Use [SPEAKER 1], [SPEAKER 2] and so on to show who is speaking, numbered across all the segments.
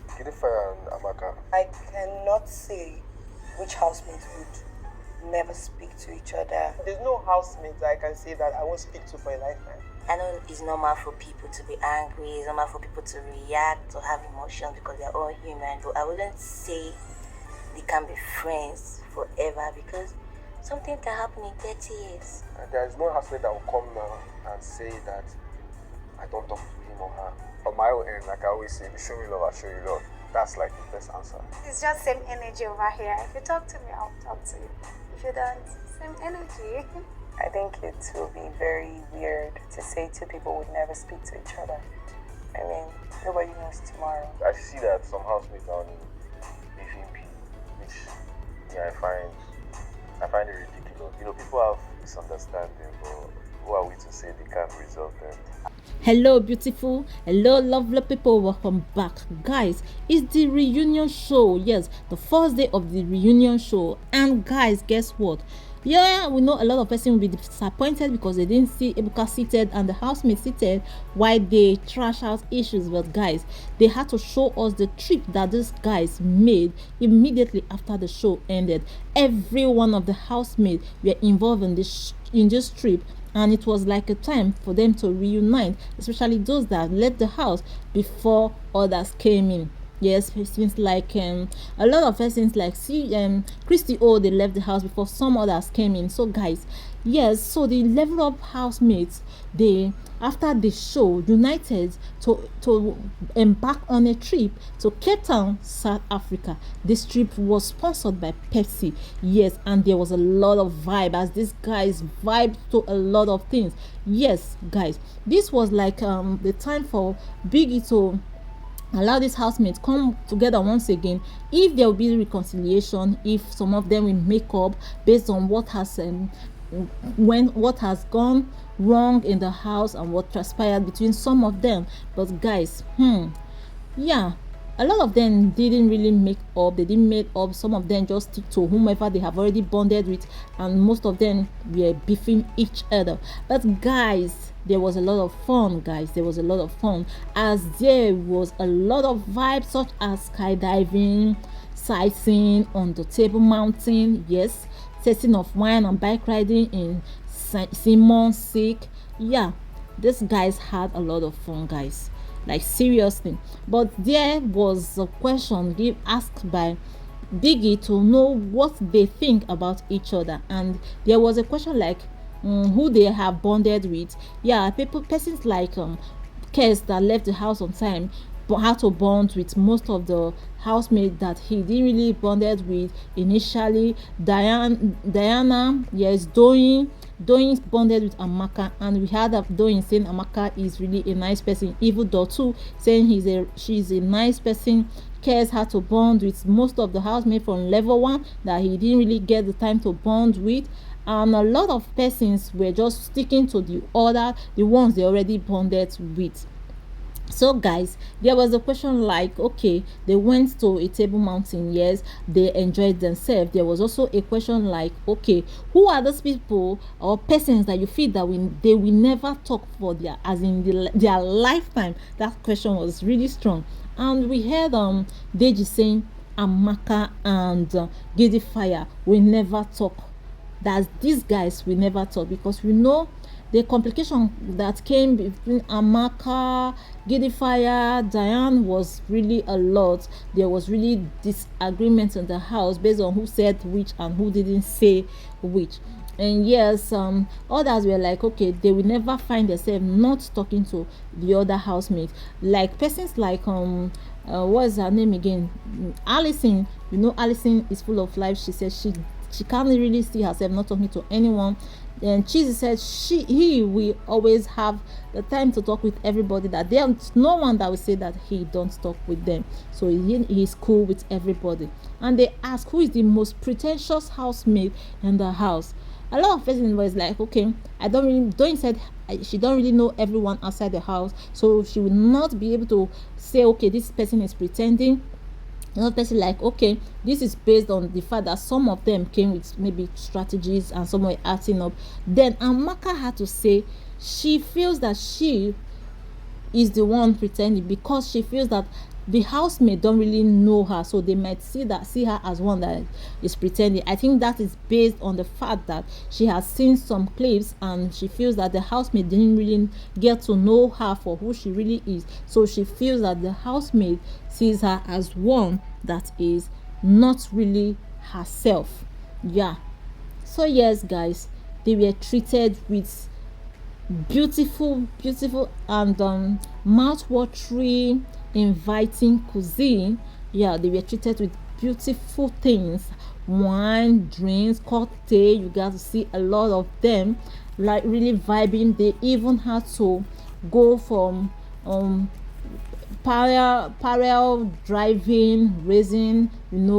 [SPEAKER 1] Kidify and Amaka.
[SPEAKER 2] I cannot say which housemate would never speak to each other.
[SPEAKER 3] There's no housemate that I can say that I won't speak to for a lifetime.
[SPEAKER 4] I know it's normal for people to be angry, it's normal for people to react or have emotions because they're all human, but I wouldn't say they can be friends forever because something can happen in 30 years.
[SPEAKER 1] There is no housemate that will come now and say that I don't talk to him or her. On my own end, like I always say, if you show me love, I show you love. That's like the best answer.
[SPEAKER 5] It's just same energy over here. If you talk to me, I'll talk to you. If you don't, same energy.
[SPEAKER 2] I think it will be very weird to say two people would never speak to each other. I mean, nobody knows tomorrow.
[SPEAKER 1] I see that some housemates are on BVP, which I find it ridiculous. People have misunderstanding, but who are we to say they can't resolve them?
[SPEAKER 6] Hello beautiful, hello lovely people, welcome back guys. It's the reunion show. Yes, the first day of the reunion show. And guys, guess what? Yeah, we know a lot of person will be disappointed because they didn't see Ebuka seated and the housemate seated while they trash out issues. But guys, they had to show us the trip that these guys made immediately after the show ended. Every one of the housemates were involved in this trip, and it was like a time for them to reunite, especially those that left the house before others came in. Yes, persons like a lot of persons like Christy O, they left the house before some others came in. So guys, yes, so the level up housemates, they after the show united to embark on a trip to Cape Town, South Africa. This trip was sponsored by Pepsi. Yes, and there was a lot of vibe as these guys vibed to a lot of things. Yes guys, this was like the time for Biggie to allow these housemates come together once again. If there will be reconciliation, if some of them will make up based on what has what has gone wrong in the house and what transpired between some of them. But guys, yeah, a lot of them didn't really make up. They didn't make up. Some of them just stick to whomever they have already bonded with, and most of them were beefing each other. But guys, there was a lot of fun, guys. There was a lot of fun as there was a lot of vibes such as skydiving, sightseeing on the Table Mountain, yes, tasting of wine and bike riding in Simon Sick. Yeah, these guys had a lot of fun, guys, like seriously. But there was a question asked by Biggie to know what they think about each other, and there was a question like who they have bonded with. Yeah, persons like Kes that left the house on time but had to bond with most of the housemates that he didn't really bonded with initially. Diana, yes, Doyin bonded with Amaka, and we heard that Doyin saying Amaka is really a nice person. Even Dotu saying she's a nice person. Kes had to bond with most of the housemates from level 1 that he didn't really get the time to bond with. And a lot of persons were just sticking to the ones they already bonded with. So guys, there was a question like, okay, they went to a Table Mountain, yes, they enjoyed themselves. There was also a question like, okay, who are those people or persons that you feel that they will never talk for their lifetime? That question was really strong. And we heard Deji saying Amaka and Gidify will never talk. That these guys will never talk, because we know the complication that came between Amaka, Gidify, Diane was really a lot. There was really disagreement in the house based on who said which and who didn't say which. And yes, others were like, okay, they will never find themselves not talking to the other housemate. Like persons like what's her name again? Allison. You know, Allison is full of life. She said she can't really see herself not talking to anyone. And Cheesy said he will always have the time to talk with everybody, that there's no one that will say that he don't talk with them. So he's cool with everybody. And they ask who is the most pretentious housemate in the house. A lot of persons was like, okay, Doyin said she don't really know everyone outside the house, so she will not be able to say, okay, this person is pretending. Another person like, okay, this is based on the fact that some of them came with maybe strategies and some were acting up. Then Amaka had to say she feels that she is the one pretending, because she feels that the housemaid don't really know her, so they might see her as one that is pretending. I think that is based on the fact that she has seen some clips and she feels that the housemaid didn't really get to know her for who she really is, so she feels that the housemaid sees her as one that is not really herself. Yeah, so yes guys, they were treated with beautiful and mouth-watering, inviting cuisine. Yeah, they were treated with beautiful things, wine, drinks, cocktail. You got to see a lot of them, like really vibing. They even had to go from parallel driving, racing, and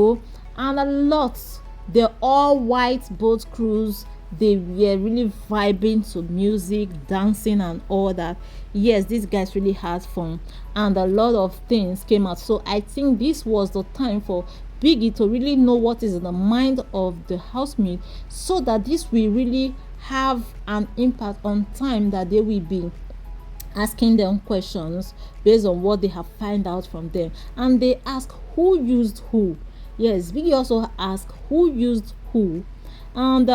[SPEAKER 6] a lot. They're all white boat crews. They were really vibing to music, dancing and all that. Yes, these guys really had fun and a lot of things came out. So I think this was the time for Biggie to really know what is in the mind of the housemaid, so that this will really have an impact on time that they will be asking them questions based on what they have found out from them. And they ask who used who. Yes, Biggie also asked who used who. And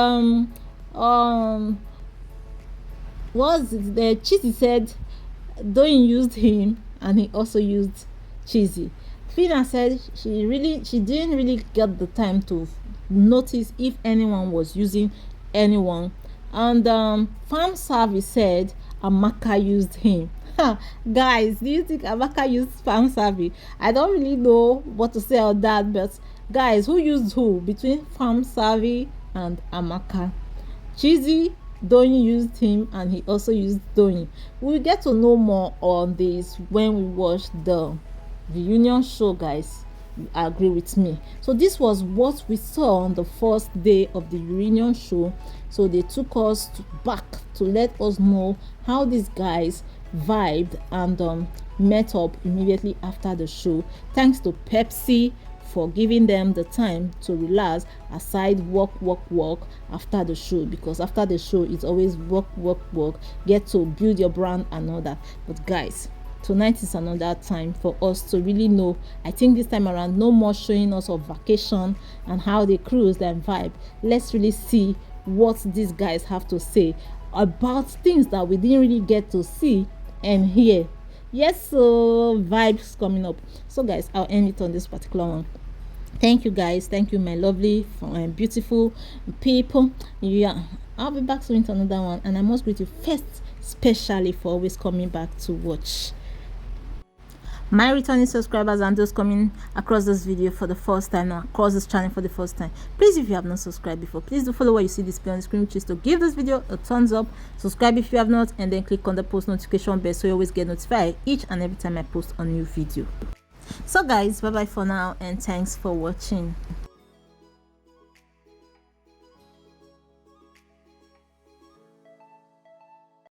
[SPEAKER 6] was the Cheesy said Doyin used him and he also used Cheesy. Fina said she didn't really get the time to notice if anyone was using anyone. And Farm Service said Amaka used him. Guys, do you think Amaka used Farm Service? I don't really know what to say on that, but guys, who used who between Farm Service and Amaka? Cheesy, Doyin used him and he also used Doyin. We'll get to know more on this when we watch the reunion show, guys. You agree with me? So this was what we saw on the first day of the reunion show. So they took us back to let us know how these guys vibed and met up immediately after the show. Thanks to Pepsi for giving them the time to relax aside work after the show, because after the show it's always work, get to build your brand and all that. But guys, tonight is another time for us to really know. I think this time around, no more showing us of vacation and how they cruise and vibe. Let's really see what these guys have to say about things that we didn't really get to see and hear. Yes, so vibes coming up. So guys, I'll end it on this particular one. Thank you guys, thank you my lovely beautiful people. Yeah, I'll be back soon with another one, and I must greet you first especially for always coming back to watch. My returning subscribers and those coming across this video for the first time, or across this channel for the first time, please, if you have not subscribed before, please do follow what you see displayed on the screen, which is to give this video a thumbs up, subscribe if you have not, and then click on the post notification bell so you always get notified each and every time I post a new video. So guys, bye bye for now and thanks for watching.